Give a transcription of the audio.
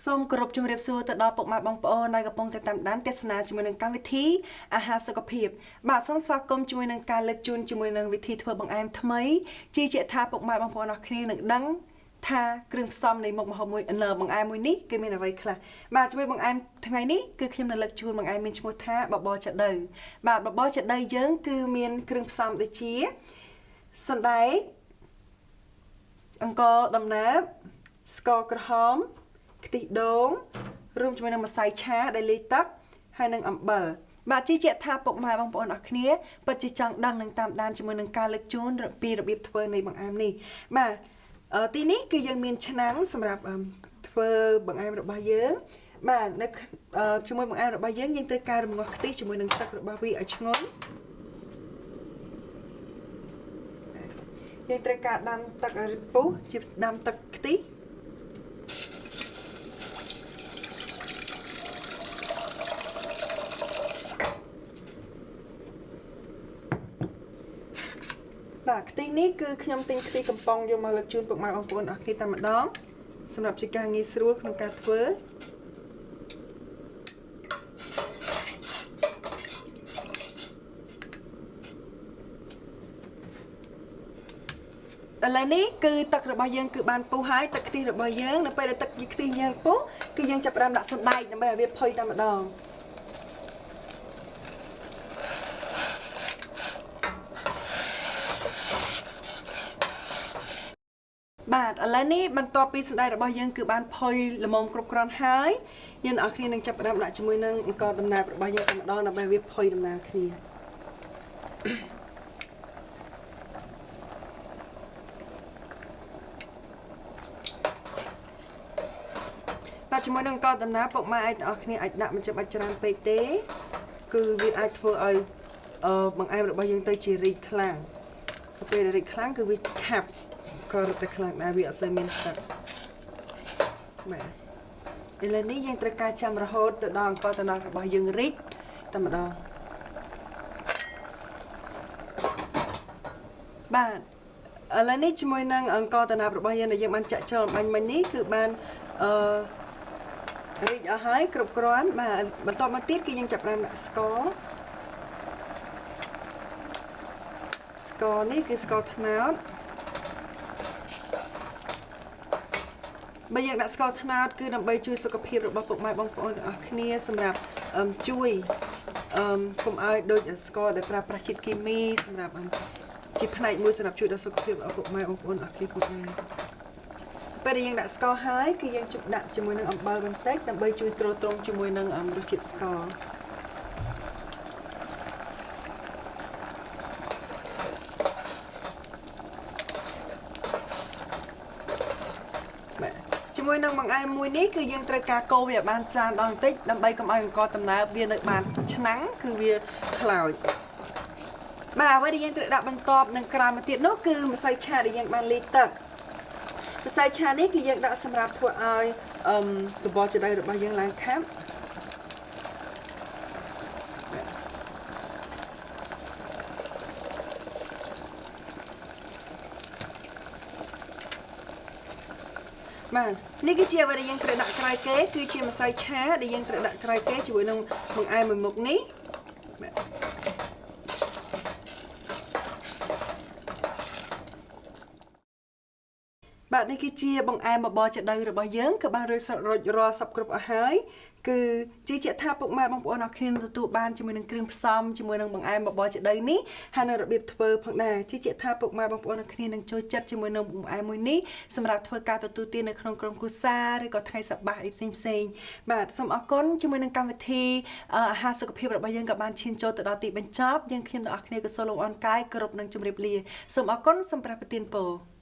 សូមគោរពជំរាបសួរទៅដល់ពុកម៉ែបងប្អូនដែលកំពុងតែតាមដានទស្សនាជាមួយនឹងកម្មវិធីអាហារសុខភាពបាទសូមស្វាគមន៍ជាមួយនឹងការលើកជូនជាមួយនឹងវិធីធ្វើបង្អែមថ្មីជាថាពុកម៉ែបងប្អូនអរគ្នានឹងដឹងថាគ្រឿងផ្សំនៃមុខម្ហូបមួយបង្អែមមួយនេះគឺមានអ្វីខ្លះបាទជាមួយបង្អែមថ្ងៃនេះគឺខ្ញុំនឹងលើកជូនបង្អែមមានឈ្មោះថាបបរចាដីបាទបបរចាដីយើងគឺមានគ្រឿងផ្សំដូចជាសណ្តែកអង្ករដំណើបស្ករក្រហមខ្ទិះដូងរួមជាមួយនឹងម្សៅឆាដែលលាយទឹកហើយនិងអំបិលបាទជាថាពុកម៉ែបងប្អូនអរគ្នាពិតជាចង់ដឹងនិងតាមដានជាមួយនឹងការលើកជូនពីរបៀបធ្វើនៃបង្អែមនេះបាទទីនេះគឺយើងមានឆ្នាំងសម្រាប់ធ្វើបង្អែមរបស់យើងបាទនៅជាមួយបង្អែមរបស់យើងត្រូវការរំងាស់ខ្ទិះជាមួយនឹងទឹករបស់វាឲ្យឈ្ងុយយើងត្រូវការដាំទឹកឲ្យពុះជាដាំទឹកខ្ទិះបាទខ្ទិះនេះគឺខ្ញុំទិញខ្ទិះកំប៉ុងយកមកលើកជូនពុកម៉ែបងប្អូនអរគ្នាតែម្ដងសម្រាប់ជាការងាយស្រួលក្នុងការធ្វើឥឡូវនេះគឺទឹករបស់យើងគឺបានពុះហើយទឹកខ្ទិះរបស់យើងនៅពេលដែលទឹកខ្ទិះយើងពុះគឺយើងចាប់ផ្ដើមដាក់សណ្តែកដើម្បីឲ្យវាផុយតែម្ដងបាទឥឡូវនេះបន្ទាប់ពីសណ្តែករបស់យើងគឺបានផុយល្មមគ្រប់គ្រាន់ហើយយើងអ្នកនរគ្នានឹងចាប់ផ្ដើមដាក់ជាមួយនឹងអង្ករដំណើបរបស់យើងតែម្ដងដើម្បីវាផុយដំណើរគ្នាបាទជាមួយនឹងអង្ករដំណើបពុកម៉ែអ្នកនរគ្នាអាចដាក់មិនចាំបាច់ច្រើនពេកទេគឺវាអាចធ្វើឲ្យបង្អែមរបស់យើងទៅជារីកខ្លាំងពេលរីកខ្លាំងគឺវាខាប់ក៏រត់តែខ្លាំងដែរវាអត់សូវមានទឹកបាទឥឡូវនេះយើងត្រូវការចាំរហូតទៅដល់អង្ករដំណើបរបស់យើងរីកតែម្ដងបាទឥឡូវនេះជាមួយនឹងអង្ករដំណើបរបស់យើងដែលយើងបានចាក់ចូលបាញ់មិញនេះគឺបានរីកអស់ហើយគ្រប់គ្រាន់បាទបន្តមកទៀតគឺយើងចាប់ផ្ដើមដាក់ស្ករនេះគឺស្ករត្នោតបើយើងដាក់ស្ករត្នោតគឺដើម្បីជួយសុខភាពរបស់ពុកម៉ែបងប្អូនទាំងអស់គ្នាសម្រាប់ជួយកុំឲ្យដូចស្ករដែលប្រើប្រាស់ជាតិគីមីសម្រាប់ជាផ្នែកមួយសម្រាប់ជួយដល់សុខភាពរបស់ពុកម៉ែបងប្អូនអស់គ្នាពុកម៉ែពេលដែលយើងដាក់ស្ករហើយគឺយើងជប់ដាក់ជាមួយនឹងអំបិលបន្តិចដើម្បីជួយទ្រទ្រង់ជាមួយនឹងរសជាតិស្ករជាមួយនឹងបង្អែមមួយនេះគឺយើងត្រូវការកូរវាឲ្យបានច្រើនដងបន្តិចដើម្បីកុំឲ្យអង្ករដំណើបវានៅបានឆ្នាំងគឺវាខ្លោចបាទអ្វីដែលយើងត្រូវដាក់បន្ទាប់នឹងក្រោយមកទៀតនោះគឺម្សៅឆាដែលយើងបានលាយទឹកម្សៅឆានេះគឺយើងដាក់សម្រាប់ធ្វើឲ្យបបរចាដីរបស់យើងឡើងខាប់បាទនេះគឺជាអ្វីដែលយើងត្រូវដាក់ក្រោយគេគឺជាម្សៅឆាដែលយើងត្រូវដាក់ក្រោយគេជាមួយនឹងបង្អែមមួយមុខនេះបាទនេះគឺជាបង្អែមបបរចាដីរបស់យើងគឺបានរួចរាល់សពគ្រប់អស់ហើយគឺជាថាពុកម៉ែបងប្អូនអរគ្នាទទួលបានជាមួយនឹងគ្រឿងផ្សំជាមួយនឹងបង្អែមបបរចាដីនេះហើយនៅរបៀបធ្វើផងដែរជាថាពុកម៉ែបងប្អូនអរគ្នានឹងចូលចិត្តជាមួយនឹងបង្អែមមួយនេះសម្រាប់ធ្វើការទទួលទាននៅក្នុងក្រុមគ្រួសារឬក៏ថ្ងៃសប្បាសអីផ្សេងបាទសូមអរគុណជាមួយនឹងកម្មវិធីអាហារសុខភាពរបស់យើងក៏បានឈានចូលទៅដល់ទីបញ្ចប់យើងខ្ញុំទាំងអស់គ្នាក៏សូមលោកអរកាយគោរពនិងជម្រាបលាសូមអរគុណសូមប្រះប្រទានពរ